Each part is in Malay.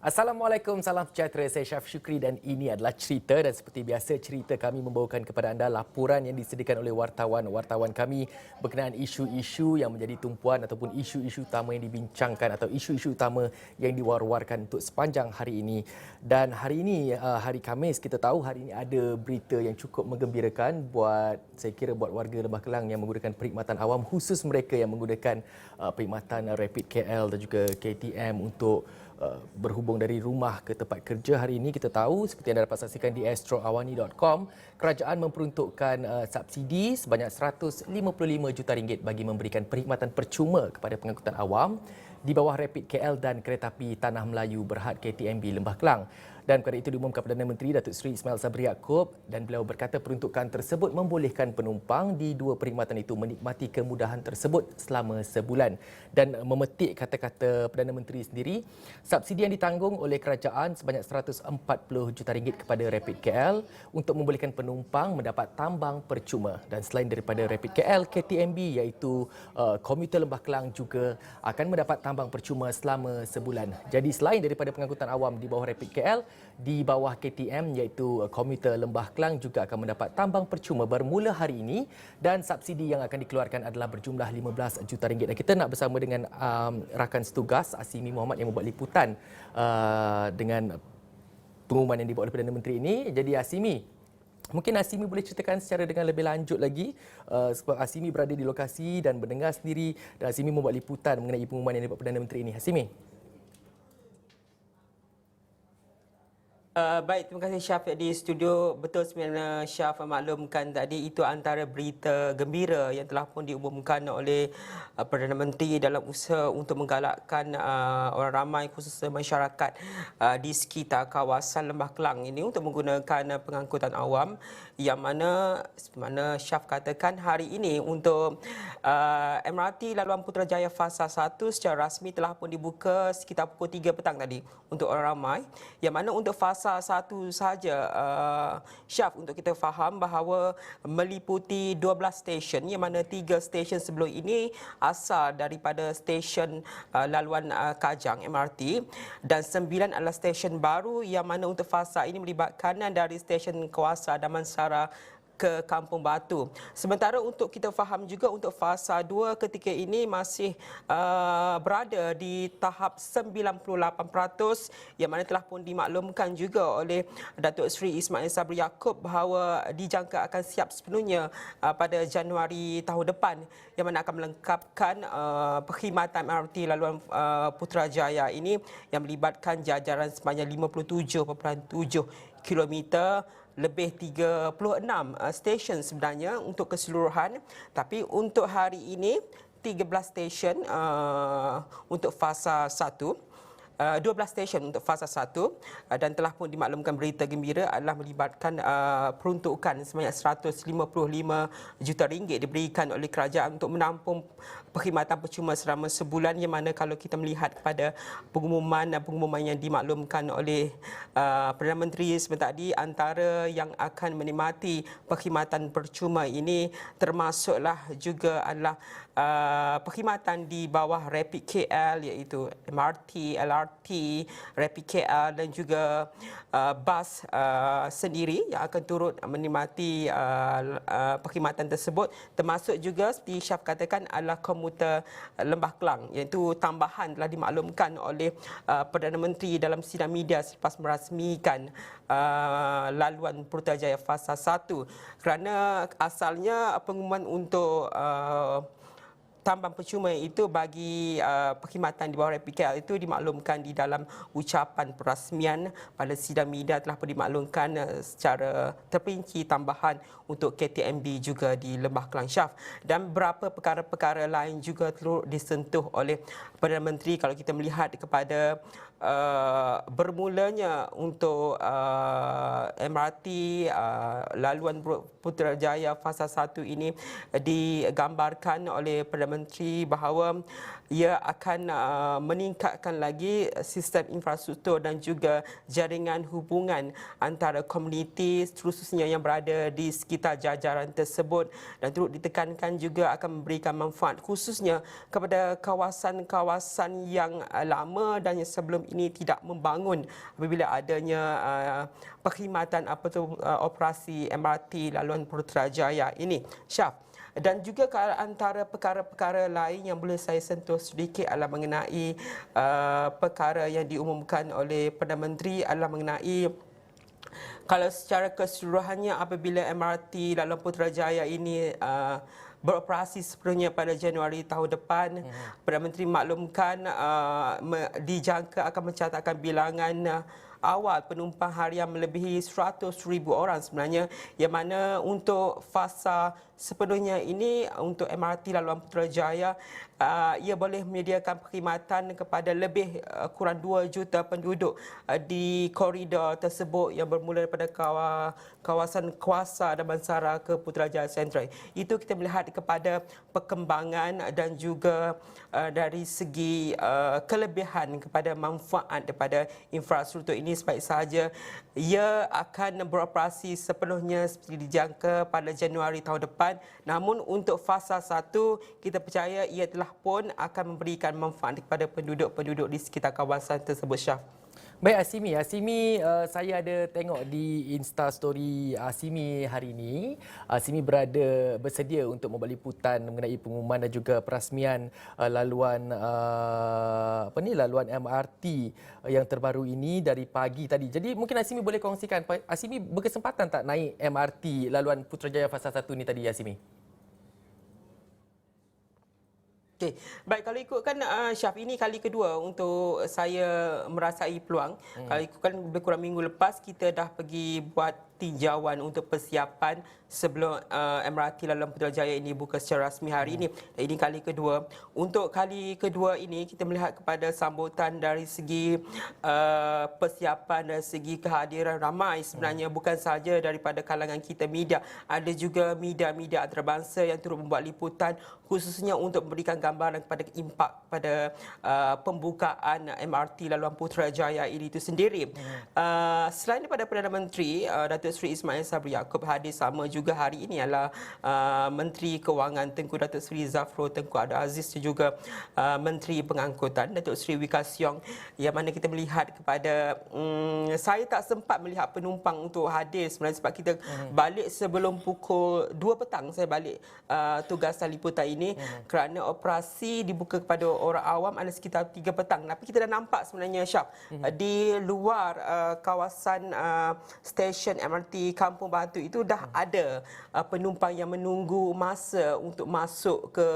Assalamualaikum, salam sejahtera. Saya Syaf Syukri dan ini adalah cerita, dan seperti biasa cerita kami membawakan kepada anda laporan yang disediakan oleh wartawan-wartawan kami berkenaan isu-isu yang menjadi tumpuan ataupun isu-isu utama yang dibincangkan atau isu-isu utama yang diwar-warkan untuk sepanjang hari ini. Dan hari ini, hari Khamis, kita tahu hari ini ada berita yang cukup menggembirakan buat, saya kira buat warga Lembah Kelang yang menggunakan perkhidmatan awam, khusus mereka yang menggunakan perkhidmatan Rapid KL dan juga KTM untuk berhubung dari rumah ke tempat kerja. Hari ini kita tahu, seperti yang anda dapat saksikan di astroawani.com, kerajaan memperuntukkan subsidi sebanyak RM155 juta bagi memberikan perkhidmatan percuma kepada pengangkutan awam di bawah Rapid KL dan kereta api Tanah Melayu Berhad KTMB Lembah Kelang. Dan perkara itu diumumkan Perdana Menteri Datuk Seri Ismail Sabri Yaakob, dan beliau berkata peruntukan tersebut membolehkan penumpang di dua perkhidmatan itu menikmati kemudahan tersebut selama sebulan. Dan memetik kata-kata Perdana Menteri sendiri, subsidi yang ditanggung oleh kerajaan sebanyak RM140 juta kepada Rapid KL untuk membolehkan penumpang mendapat tambang percuma. Dan selain daripada Rapid KL, KTMB iaitu komuter Lembah Kelang juga akan mendapat tambang percuma selama sebulan. Jadi selain daripada pengangkutan awam di bawah Rapid KL, di bawah KTM iaitu komuter Lembah Kelang juga akan mendapat tambang percuma bermula hari ini, dan subsidi yang akan dikeluarkan adalah berjumlah RM15 juta. Dan kita nak bersama dengan rakan setugas Asimi Muhammad yang membuat liputan dengan pengumuman yang dibuat oleh Perdana Menteri ini. Jadi Asimi, mungkin Asimi boleh ceritakan secara dengan lebih lanjut lagi, sebab Asimi berada di lokasi dan mendengar sendiri, dan Asimi membuat liputan mengenai pengumuman yang dibuat Perdana Menteri ini. Asimi. Baik, terima kasih Syaf di studio. Betul sebenarnya Syaf maklumkan tadi, itu antara berita gembira yang telah pun diumumkan oleh Perdana Menteri dalam usaha untuk menggalakkan orang ramai, khususnya masyarakat di sekitar kawasan Lembah Kelang ini untuk menggunakan pengangkutan awam, yang mana Syaf katakan hari ini untuk MRT laluan Putrajaya Fasa 1 secara rasmi telah pun dibuka sekitar pukul 3 petang tadi untuk orang ramai, yang mana untuk fasa satu sahaja, Syaf, untuk kita faham bahawa meliputi 12 stesen, yang mana 3 stesen sebelum ini asal daripada stesen laluan Kajang MRT, dan 9 adalah stesen baru, yang mana untuk fasa ini melibatkan dari stesen Kewasa Damansara ke Kampung Batu. Sementara untuk kita faham juga untuk fasa 2 ketika ini masih berada di tahap 98%, yang mana telah pun dimaklumkan juga oleh Datuk Seri Ismail Sabri Yaakob bahawa dijangka akan siap sepenuhnya pada Januari tahun depan, yang mana akan melengkapkan perkhidmatan MRT laluan Putrajaya ini yang melibatkan jajaran sebanyak 57.7 kilometer, lebih 36 stesen sebenarnya untuk keseluruhan. Tapi untuk hari ini 13 stesen untuk fasa 1, 12 stesen untuk fasa 1, dan telah pun dimaklumkan berita gembira adalah melibatkan peruntukan sebanyak RM155 juta diberikan oleh kerajaan untuk menampung perkhidmatan percuma selama sebulan, yang mana kalau kita melihat kepada pengumuman yang dimaklumkan oleh Perdana Menteri sebentar tadi, antara yang akan menikmati perkhidmatan percuma ini termasuklah juga adalah perkhidmatan di bawah Rapid KL, iaitu MRT, LRT, Rapid KL dan juga bas sendiri yang akan turut menikmati perkhidmatan tersebut, termasuk juga seperti Syaf katakan adalah komuter Lembah Kelang, iaitu tambahan telah dimaklumkan oleh Perdana Menteri dalam sidang media selepas merasmikan laluan Putrajaya Fasa 1, kerana asalnya pengumuman untuk tambang percuma itu bagi perkhidmatan di bawah Rapid KL itu dimaklumkan di dalam ucapan perasmian pada sidang media, telah pun dimaklumkan secara terperinci tambahan untuk KTMB juga di Lembah Kelang, Syaf. Dan beberapa perkara-perkara lain juga turut disentuh oleh Perdana Menteri. Kalau kita melihat kepada bermulanya untuk MRT laluan Putrajaya Fasa 1 ini digambarkan oleh Perdana Menteri bahawa ia akan meningkatkan lagi sistem infrastruktur dan juga jaringan hubungan antara komuniti khususnya yang berada di sekitar jajaran tersebut, dan turut ditekankan juga akan memberikan manfaat khususnya kepada kawasan-kawasan yang lama dan yang sebelum ini tidak membangun apabila adanya perkhidmatan operasi MRT laluan Putrajaya ini. Syaf, dan juga antara perkara-perkara lain yang boleh saya sentuh sedikit adalah mengenai perkara yang diumumkan oleh Perdana Menteri adalah mengenai kalau secara keseluruhannya apabila MRT laluan Putrajaya ini beroperasi sepenuhnya pada Januari tahun depan, Perdana Menteri maklumkan dijangka akan mencatatkan bilangan awal penumpang harian melebihi 100,000 orang sebenarnya, yang mana untuk fasa sepenuhnya ini untuk MRT laluan Putrajaya ia boleh menyediakan perkhidmatan kepada lebih kurang 2 juta penduduk di koridor tersebut yang bermula daripada kawasan Kuasa Damansara ke Putrajaya Sentral. Itu kita melihat kepada perkembangan dan juga dari segi kelebihan kepada manfaat daripada infrastruktur ini. Sebaik sahaja ia akan beroperasi sepenuhnya seperti dijangka pada Januari tahun depan. Namun untuk fasa 1 kita percaya ia telah pun akan memberikan manfaat kepada penduduk-penduduk di sekitar kawasan tersebut, Syaf. Baik Asimi, saya ada tengok di Insta story Asimi hari ini. Asimi bersedia untuk membuat liputan mengenai pengumuman dan juga perasmian laluan laluan MRT yang terbaru ini dari pagi tadi. Jadi mungkin Asimi boleh kongsikan, Asimi berkesempatan tak naik MRT laluan Putrajaya fasa 1 ni tadi, Asimi? Okey, baik, kalau ikutkan Syaf, ini kali kedua untuk saya merasai peluang. Kalau ikutkan lebih kurang minggu lepas kita dah pergi buat tinjauan untuk persiapan sebelum MRT laluan Putrajaya ini buka secara rasmi hari ini. Dan ini kali kedua. Untuk kali kedua ini kita melihat kepada sambutan dari segi persiapan, dari segi kehadiran ramai sebenarnya, bukan sahaja daripada kalangan kita media, ada juga media-media antarabangsa yang turut membuat liputan khususnya untuk memberikan gambaran kepada impak pada pembukaan MRT laluan Putrajaya ini itu sendiri. Selain daripada Perdana Menteri Datuk Seri Ismail Sabri Yaakob, hadir sama juga hari ini adalah Menteri Kewangan Tengku Datuk Seri Zafrul Tengku Abdul Aziz dan juga Menteri Pengangkutan Datuk Seri Wee Ka Siong, yang mana kita melihat kepada saya tak sempat melihat penumpang untuk hadir sebenarnya sebab kita balik sebelum pukul 2 petang. Saya balik tugasan liputan ini kerana operasi dibuka kepada orang awam ada sekitar 3 petang. Tapi kita dah nampak sebenarnya, Syaf, di luar kawasan stesen MRT Kampung Batu itu dah ada penumpang yang menunggu masa untuk masuk ke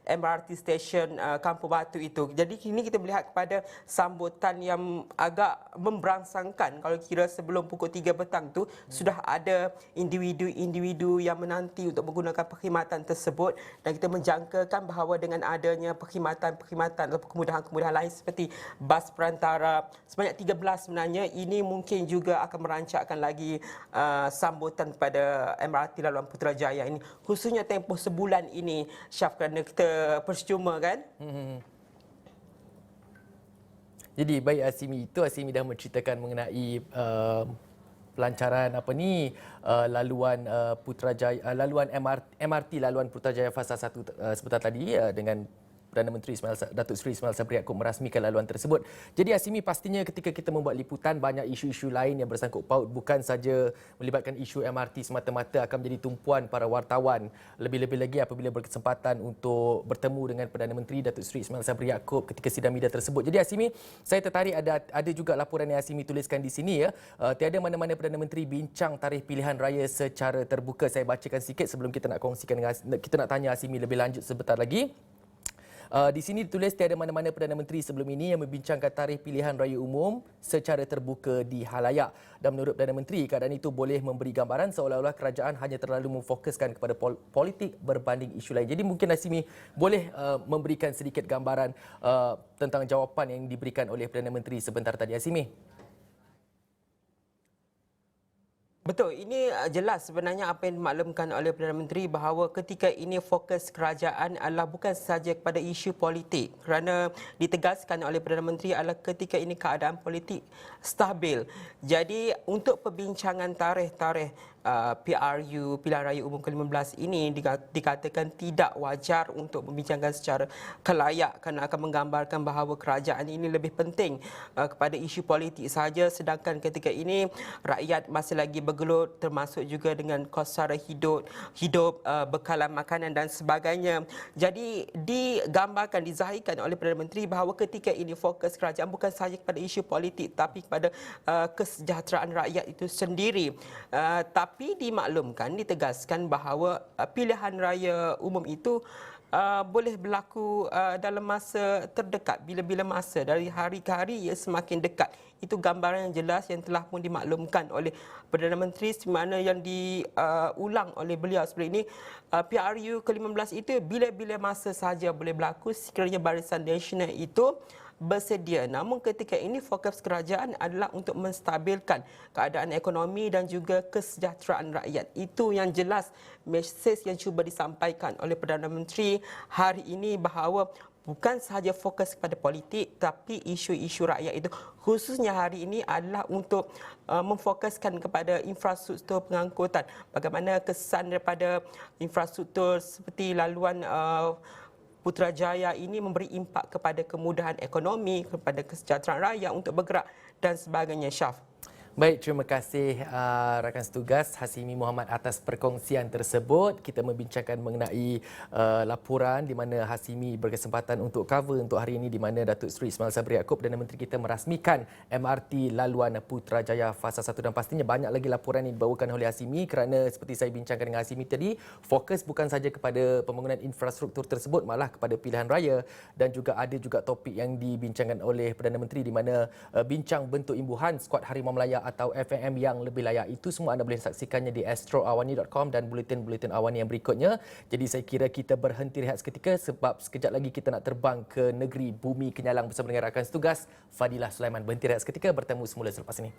MRT stesen Kampung Batu itu. Jadi kini kita melihat kepada sambutan yang agak memberangsangkan. Kalau kira sebelum pukul 3 petang tu sudah ada individu-individu yang menanti untuk menggunakan perkhidmatan tersebut, dan kita menjangkakan bahawa dengan adanya perkhidmatan atau kemudahan-kemudahan lain seperti bas perantara sebanyak 13 sebenarnya, ini mungkin juga akan merancakkan lagi sambutan pada MRT laluan Putrajaya ini, khususnya tempoh sebulan ini, Syaf, kerana kita percuma kan. Jadi baik Asimi, itu Asimi dah menceritakan mengenai pelancaran laluan laluan MRT laluan Putrajaya fasa 1 sebentar tadi dengan Perdana Menteri Datuk Seri Ismail Sabri Yaakob merasmikan laluan tersebut. Jadi Asimi, pastinya ketika kita membuat liputan banyak isu-isu lain yang bersangkut paut, bukan saja melibatkan isu MRT semata-mata akan menjadi tumpuan para wartawan. Lebih-lebih lagi apabila berkesempatan untuk bertemu dengan Perdana Menteri Datuk Seri Ismail Sabri Yaakob ketika sidang media tersebut. Jadi Asimi, saya tertarik ada juga laporan yang Asimi tuliskan di sini ya. Tiada mana-mana Perdana Menteri bincang tarikh pilihan raya secara terbuka. Saya bacakan sikit sebelum kita nak kongsikan kita nak tanya Asimi lebih lanjut sebentar lagi. Di sini ditulis tiada mana-mana Perdana Menteri sebelum ini yang membincangkan tarikh pilihan raya umum secara terbuka di halayak. Dan menurut Perdana Menteri, keadaan itu boleh memberi gambaran seolah-olah kerajaan hanya terlalu memfokuskan kepada politik berbanding isu lain. Jadi mungkin Asimi boleh memberikan sedikit gambaran tentang jawapan yang diberikan oleh Perdana Menteri sebentar tadi, Asimi. Betul, ini jelas sebenarnya apa yang dimaklumkan oleh Perdana Menteri bahawa ketika ini fokus kerajaan adalah bukan sahaja kepada isu politik, kerana ditegaskan oleh Perdana Menteri adalah ketika ini keadaan politik stabil. Jadi untuk perbincangan tarikh-tarikh PRU Pilihan Raya Umum ke-15 ini dikatakan tidak wajar untuk membincangkan secara kelayak kerana akan menggambarkan bahawa kerajaan ini lebih penting kepada isu politik sahaja, sedangkan ketika ini rakyat masih lagi bergelut termasuk juga dengan kos sara hidup, bekalan makanan dan sebagainya. Jadi digambarkan, dizahirkan oleh Perdana Menteri bahawa ketika ini fokus kerajaan bukan sahaja kepada isu politik tapi kepada kesejahteraan rakyat itu sendiri. Tapi dimaklumkan, ditegaskan bahawa pilihan raya umum itu boleh berlaku dalam masa terdekat, bila-bila masa, dari hari ke hari ia semakin dekat. Itu gambaran yang jelas yang telah pun dimaklumkan oleh Perdana Menteri, di mana yang diulang oleh beliau seperti ini. PRU ke-15 itu bila-bila masa sahaja boleh berlaku sekiranya Barisan Nasional itu bersedia. Namun ketika ini fokus kerajaan adalah untuk menstabilkan keadaan ekonomi dan juga kesejahteraan rakyat. Itu yang jelas mesej yang cuba disampaikan oleh Perdana Menteri hari ini bahawa bukan sahaja fokus kepada politik tapi isu-isu rakyat itu khususnya hari ini adalah untuk memfokuskan kepada infrastruktur pengangkutan. Bagaimana kesan daripada infrastruktur seperti laluan Putrajaya ini memberi impak kepada kemudahan ekonomi, kepada kesejahteraan rakyat untuk bergerak dan sebagainya, Syaf. Baik, terima kasih rakan setugas Hasimi Muhammad atas perkongsian tersebut. Kita membincangkan mengenai laporan di mana Hasimi berkesempatan untuk cover untuk hari ini, di mana Datuk Seri Ismail Sabri Yaakob, Perdana Menteri kita, merasmikan MRT laluan Putrajaya fasa 1, dan pastinya banyak lagi laporan yang dibawakan oleh Hasimi kerana seperti saya bincangkan dengan Hasimi tadi, fokus bukan saja kepada pembangunan infrastruktur tersebut, malah kepada pilihan raya, dan juga ada juga topik yang dibincangkan oleh Perdana Menteri di mana bincang bentuk imbuhan skuad Harimau Melaya atau FMM yang lebih layak. Itu semua anda boleh saksikannya di astroawani.com dan buletin-buletin Awani yang berikutnya. Jadi saya kira kita berhenti rehat seketika sebab sekejap lagi kita nak terbang ke negeri Bumi Kenyalang bersama dengan rakan setugas Fadilah Sulaiman. Berhenti rehat seketika, bertemu semula selepas ini.